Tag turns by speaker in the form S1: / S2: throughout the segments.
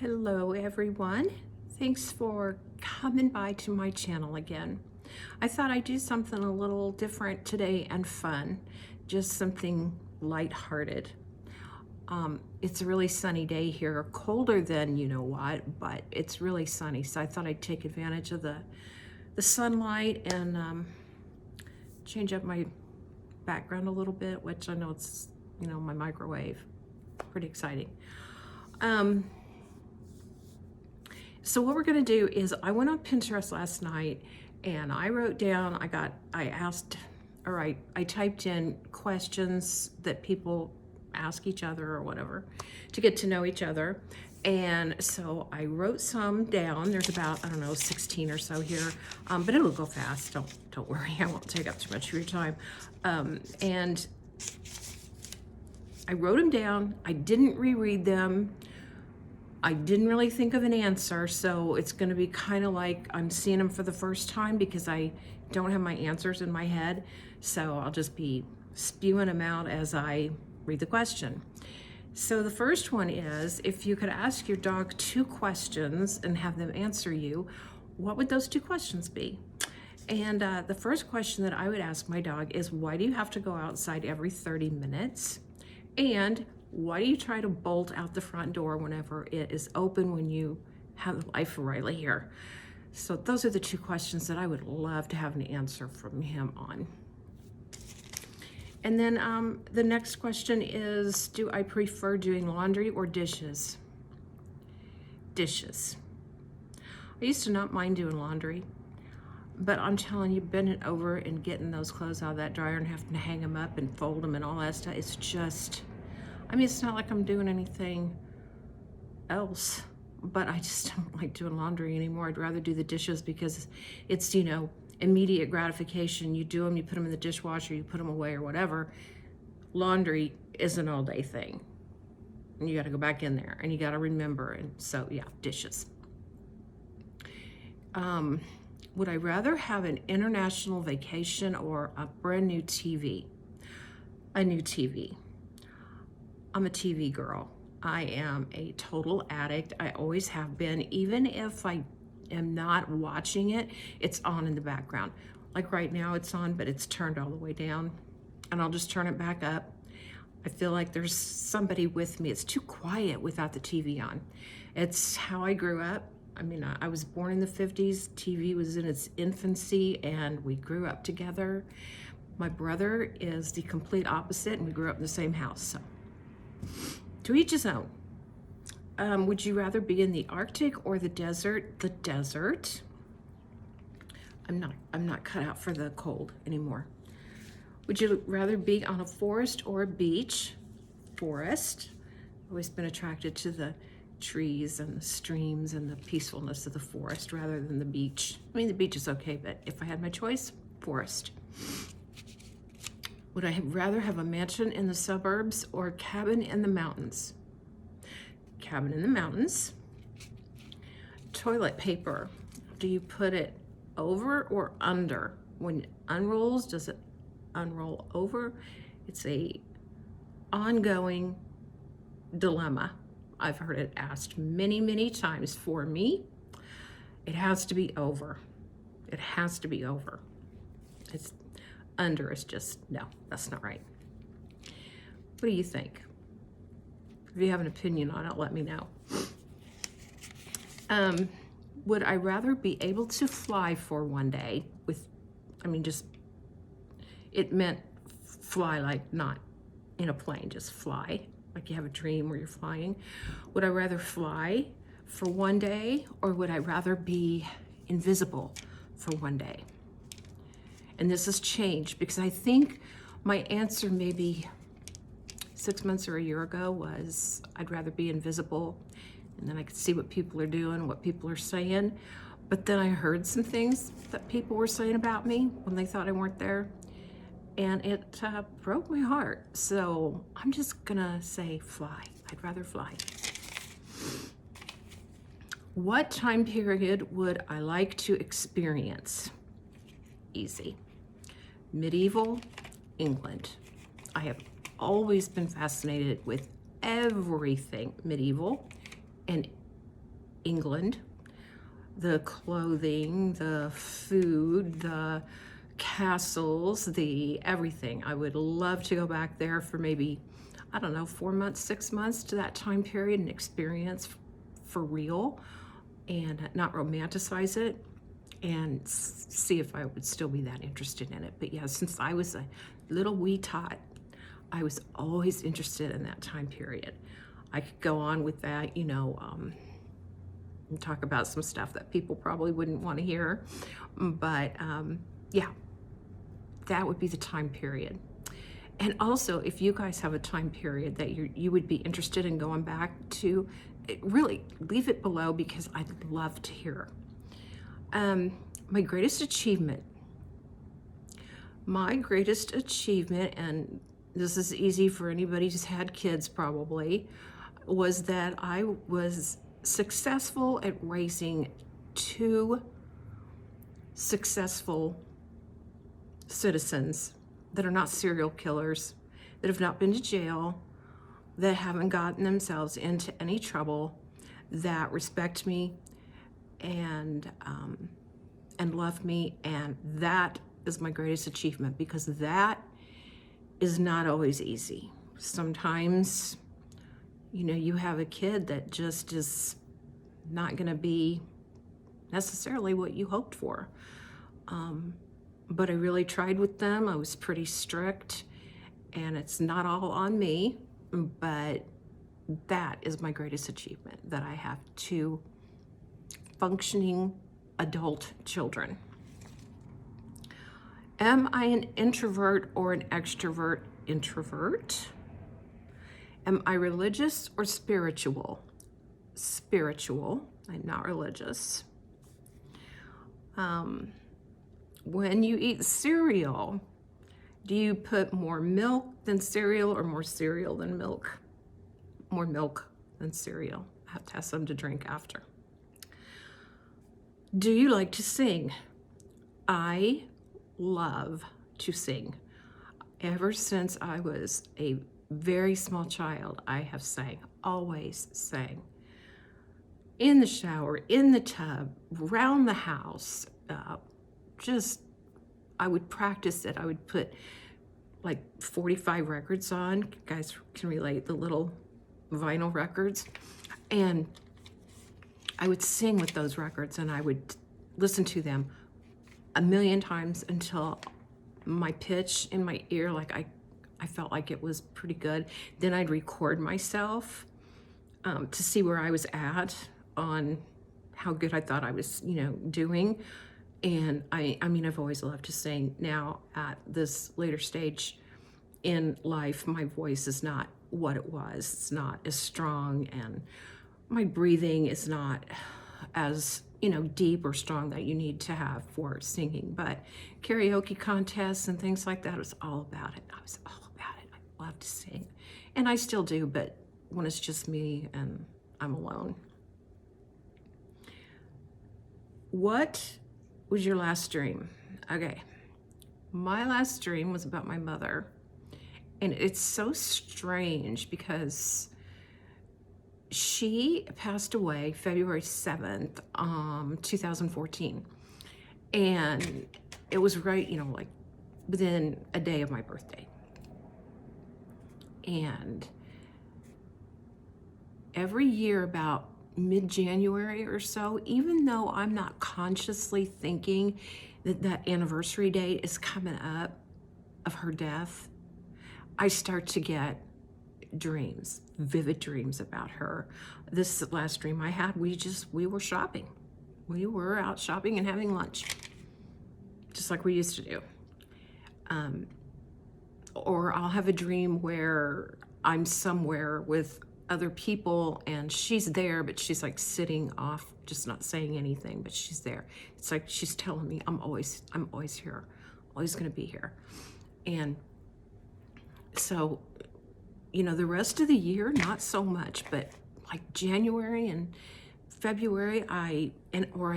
S1: Hello everyone. Thanks for coming by to my channel again. I thought I'd do something a little different today and fun, just something lighthearted. It's a really sunny day here, colder than you know what, but it's really sunny. So I thought I'd take advantage of the sunlight and change up my background a little bit, which I know it's, my microwave. Pretty exciting. So what we're gonna do is I went on Pinterest last night and I wrote down, I typed in questions that people ask each other or whatever to get to know each other. And so I wrote some down. There's about, I don't know, 16 or so here, but it'll go fast. Don't worry, I won't take up too much of your time. And I wrote them down. I didn't reread them. I didn't really think of an answer, so it's going to be kind of like I'm seeing them for the first time because I don't have my answers in my head. So I'll just be spewing them out as I read the question. So the first one is, if you could ask your dog 2 questions and have them answer you, what would those 2 questions be? And the first question that I would ask my dog is, why do you have to go outside every 30 minutes? And why do you try to bolt out the front door whenever it is open when you have Life of Riley here? So those are the 2 questions that I would love to have an answer from him on. And then the next question is, do I prefer doing laundry or dishes? Dishes. I used to not mind doing laundry, but I'm telling you, bending over and getting those clothes out of that dryer and having to hang them up and fold them and all that stuff, it's just, it's not like I'm doing anything else, but I just don't like doing laundry anymore. I'd rather do the dishes because it's, immediate gratification. You do them, you put them in the dishwasher, you put them away or whatever. Laundry is an all-day thing. And you got to go back in there and you got to remember. And so, yeah, dishes. Would I rather have an international vacation or a brand new TV? A new TV. I'm a TV girl. I am a total addict. I always have been. Even if I am not watching it, it's on in the background. Like right now it's on, but it's turned all the way down. And I'll just turn it back up. I feel like there's somebody with me. It's too quiet without the TV on. It's how I grew up. I was born in the 50s. TV was in its infancy and we grew up together. My brother is the complete opposite and we grew up in the same house. So to each his own. Would you rather be in the Arctic or the desert? The desert. I'm not cut out for the cold anymore. Would you rather be on a forest or a beach? Forest. Always been attracted to the trees and the streams and the peacefulness of the forest rather than the beach. The beach is okay, but if I had my choice, forest. Would I rather have a mansion in the suburbs or a cabin in the mountains? Cabin in the mountains. Toilet paper. Do you put it over or under? When it unrolls, does it unroll over? It's a ongoing dilemma. I've heard it asked many, many times. For me, it has to be over. It has to be over. It's under is just, no, that's not right. What do you think? If you have an opinion on it, let me know. Would I rather be able to fly for one day with, it meant fly like not in a plane, just fly, like you have a dream where you're flying. Would I rather fly for one day or would I rather be invisible for one day? And this has changed because I think my answer maybe 6 months or a year ago was I'd rather be invisible and then I could see what people are doing, what people are saying. But then I heard some things that people were saying about me when they thought I weren't there. And it broke my heart. So I'm just gonna say fly. I'd rather fly. What time period would I like to experience? Easy. Medieval England. I have always been fascinated with everything medieval and England. The clothing, the food, the castles, the everything. I would love to go back there for maybe, I don't know, 4 months, 6 months to that time period and experience for real and not romanticize it and see if I would still be that interested in it. But yeah, since I was a little wee tot, I was always interested in that time period. I could go on with that, and talk about some stuff that people probably wouldn't want to hear. But yeah, that would be the time period. And also, if you guys have a time period that you would be interested in going back to, really leave it below because I'd love to hear. My greatest achievement, and this is easy for anybody who's had kids probably, was that I was successful at raising 2 successful citizens that are not serial killers, that have not been to jail, that haven't gotten themselves into any trouble, that respect me and love me. And that is my greatest achievement, because that is not always easy. Sometimes, you have a kid that just is not going to be necessarily what you hoped for. But I really tried with them. I was pretty strict, and it's not all on me, but that is my greatest achievement, that I have 2 functioning adult children. Am I an introvert or an extrovert? Introvert. Am I religious or spiritual? Spiritual. I'm not religious. When you eat cereal, do you put more milk than cereal or more cereal than milk? More milk than cereal. I have to have some to drink after. Do you like to sing? I love to sing. Ever since I was a very small child, I have sang, always sang. In the shower, in the tub, around the house, I would practice it. I would put like 45 records on. You guys can relate, the little vinyl records. And I would sing with those records, and I would listen to them a million times until my pitch in my ear, like I felt like it was pretty good. Then I'd record myself to see where I was at on how good I thought I was, doing. And I've always loved to sing. Now at this later stage in life, my voice is not what it was. It's not as strong, and my breathing is not as, deep or strong that you need to have for singing. But karaoke contests and things like that, was all about it. I was all about it. I love to sing. And I still do, but when it's just me and I'm alone. What was your last dream? Okay. My last dream was about my mother. And it's so strange because she passed away February 7th, 2014. And it was right, like within a day of my birthday. And every year about mid-January or so, even though I'm not consciously thinking that anniversary date is coming up of her death, I start to get dreams, vivid dreams about her. This last dream I had, we were shopping. We were out shopping and having lunch, just like we used to do. Or I'll have a dream where I'm somewhere with other people and she's there, but she's like sitting off, just not saying anything, but she's there. It's like she's telling me I'm always here, always gonna be here. And so, the rest of the year, not so much, but like January and February, I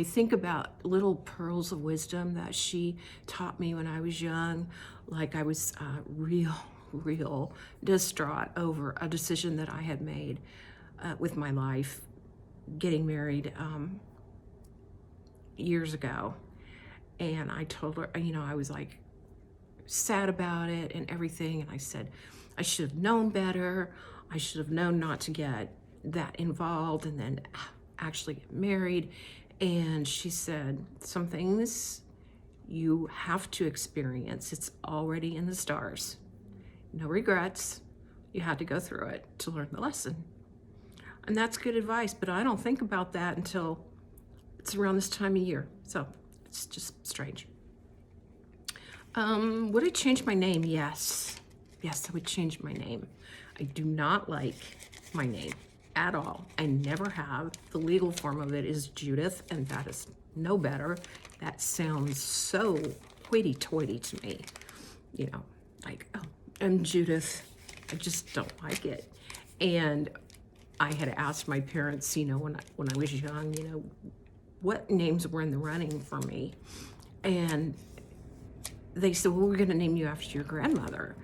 S1: think about little pearls of wisdom that she taught me when I was young. Like I was real distraught over a decision that I had made with my life getting married years ago. And I told her, I was like sad about it and everything. And I said, I should have known better. I should have known not to get that involved and then actually get married. And she said, some things you have to experience. It's already in the stars. No regrets. You had to go through it to learn the lesson. And that's good advice, but I don't think about that until it's around this time of year. So it's just strange. Would I change my name? Yes. Yes, I would change my name. I do not like my name at all. I never have. The legal form of it is Judith, and that is no better. That sounds so hoity-toity to me. Like, oh, I'm Judith. I just don't like it. And I had asked my parents, when I was young, what names were in the running for me. And they said, well, we're going to name you after your grandmother.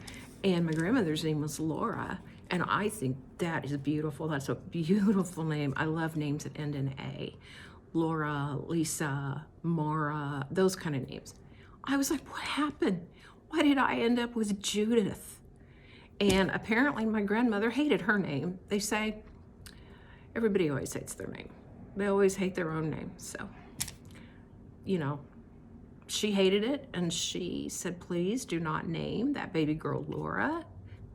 S1: And my grandmother's name was Laura. And I think that is beautiful. That's a beautiful name. I love names that end in A. Laura, Lisa, Mara, those kind of names. I was like, what happened? Why did I end up with Judith? And apparently my grandmother hated her name. They say everybody always hates their name. They always hate their own name. So, she hated it, and she said, please do not name that baby girl Laura.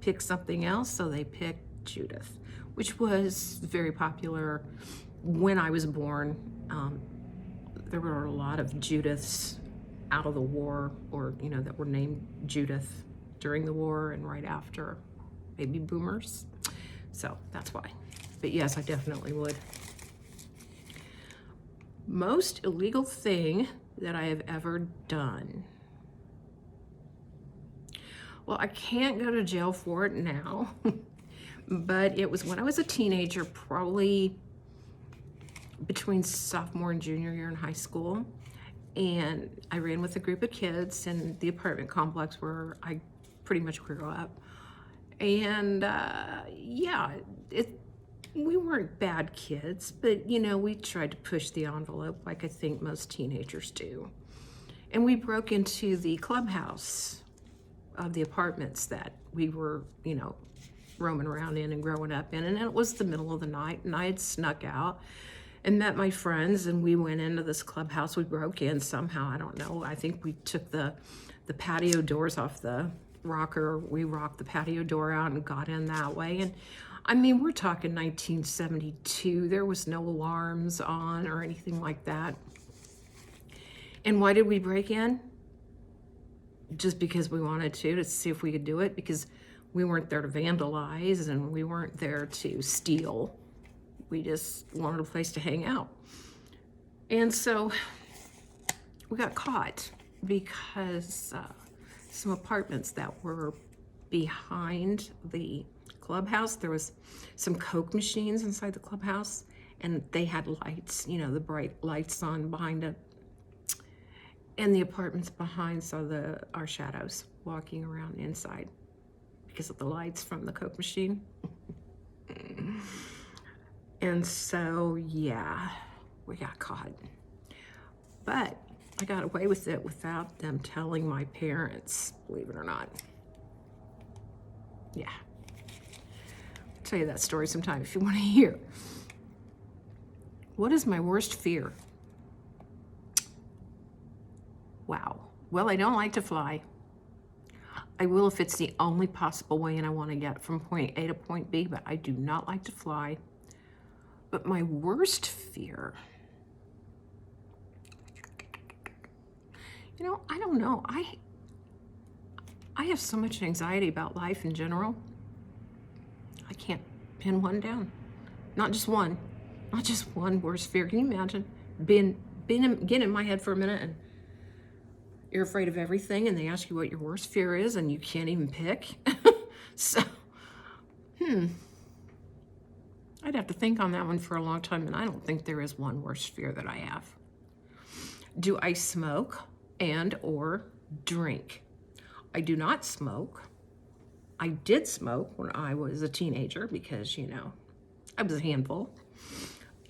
S1: Pick something else. So they picked Judith, which was very popular when I was born. There were a lot of Judiths out of the war, or, that were named Judith during the war and right after, baby boomers. So that's why. But yes, I definitely would. Most illegal thing that I have ever done. Well, I can't go to jail for it now, but it was when I was a teenager, probably between sophomore and junior year in high school. And I ran with a group of kids in the apartment complex where I pretty much grew up. And we weren't bad kids, but we tried to push the envelope like I think most teenagers do. And we broke into the clubhouse of the apartments that we were, roaming around in and growing up in. And it was the middle of the night, and I had snuck out and met my friends, and we went into this clubhouse. We broke in somehow, I don't know. I think we took the patio doors off the rocker. We rocked the patio door out and got in that way. And we're talking 1972. There was no alarms on or anything like that. And why did we break in? Just because we wanted to see if we could do it, because we weren't there to vandalize and we weren't there to steal. We just wanted a place to hang out. And so we got caught because some apartments that were behind the clubhouse, there was some Coke machines inside the clubhouse, and they had lights, the bright lights on behind it. And the apartments behind saw our shadows walking around inside because of the lights from the Coke machine. And so, yeah, we got caught. But I got away with it without them telling my parents, believe it or not. Yeah. I'll tell you that story sometime if you want to hear. What is my worst fear? Wow. Well, I don't like to fly. I will if it's the only possible way and I want to get from point A to point B, but I do not like to fly. But my worst fear, I don't know. I have so much anxiety about life in general. I can't pin one down. Not just one worst fear. Can you imagine getting in my head for a minute and you're afraid of everything and they ask you what your worst fear is and you can't even pick? So, I'd have to think on that one for a long time, and I don't think there is one worst fear that I have. Do I smoke and or drink? I do not smoke. I did smoke when I was a teenager because, I was a handful.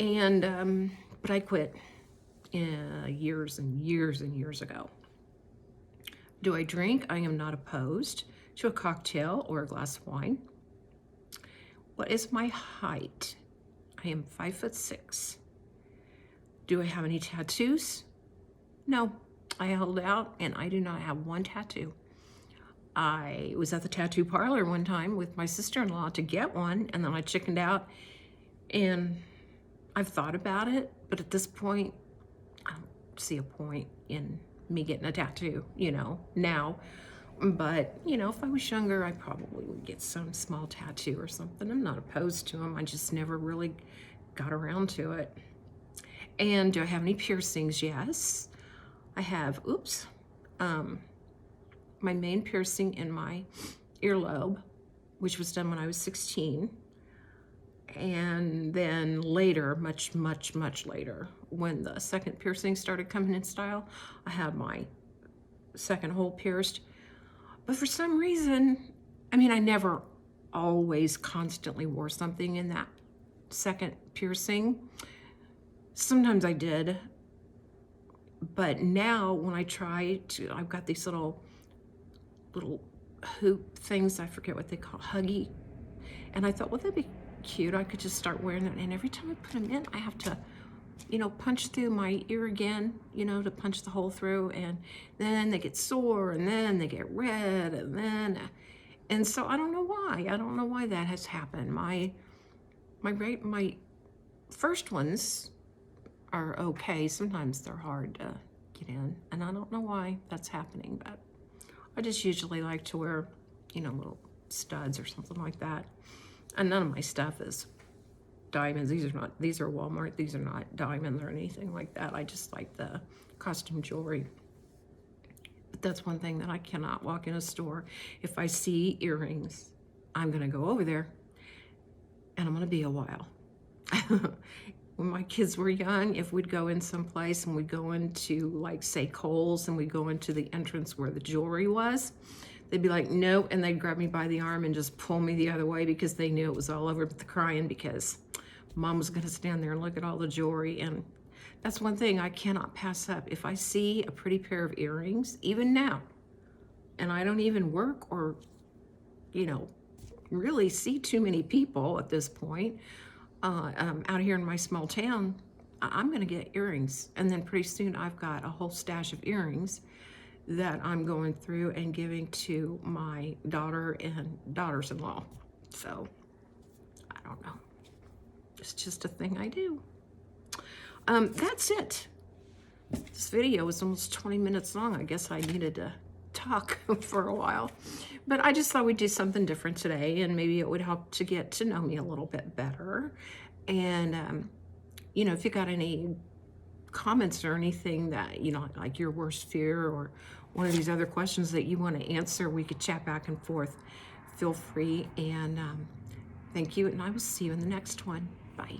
S1: And, but I quit years and years and years ago. Do I drink? I am not opposed to a cocktail or a glass of wine. What is my height? I am 5'6". Do I have any tattoos? No, I held out and I do not have one tattoo. I was at the tattoo parlor one time with my sister-in-law to get one, and then I chickened out, and I've thought about it, but at this point, I don't see a point in me getting a tattoo, you know, now. But, you know, if I was younger, I probably would get some small tattoo or something. I'm not opposed to them. I just never really got around to it. And do I have any piercings? Yes. I have, my main piercing in my earlobe, which was done when I was 16. And then later, much, much, much later, when the second piercing started coming in style, I had my second hole pierced. But for some reason, I mean, I never always constantly wore something in that second piercing. Sometimes I did. But now when I try to, I've got these little hoop things, I forget what they call, Huggy. And I thought, well, that'd be cute. I could just start wearing that. And every time I put them in, I have to, you know, punch through my ear again, you know, to punch the hole through. And then they get sore, and then they get red, and so I don't know why. I don't know why that has happened. My first ones are okay. Sometimes they're hard to get in, and I don't know why that's happening, but I just usually like to wear, you know, little studs or something like that. And none of my stuff is diamonds. These are Walmart. These are not diamonds or anything like that. I just like the costume jewelry. But that's one thing that I cannot walk in a store. If I see earrings, I'm gonna go over there and I'm gonna be a while. When my kids were young, if we'd go in someplace and we'd go into, like, say, Kohl's, and we'd go into the entrance where the jewelry was, they'd be like, no, and they'd grab me by the arm and just pull me the other way because they knew it was all over, but the crying because Mom was gonna stand there and look at all the jewelry. And that's one thing I cannot pass up. If I see a pretty pair of earrings, even now, and I don't even work or, you know, really see too many people at this point, out here in my small town, I'm gonna get earrings. And then pretty soon I've got a whole stash of earrings that I'm going through and giving to my daughter and daughters-in-law. So, I don't know. It's just a thing I do. That's it. This video was almost 20 minutes long. I guess I needed to talk for a while. But I just thought we'd do something different today, and maybe it would help to get to know me a little bit better. And, you know, if you got any comments or anything that, you know, like your worst fear or one of these other questions that you want to answer, we could chat back and forth. Feel free, and thank you, and I will see you in the next one. Bye.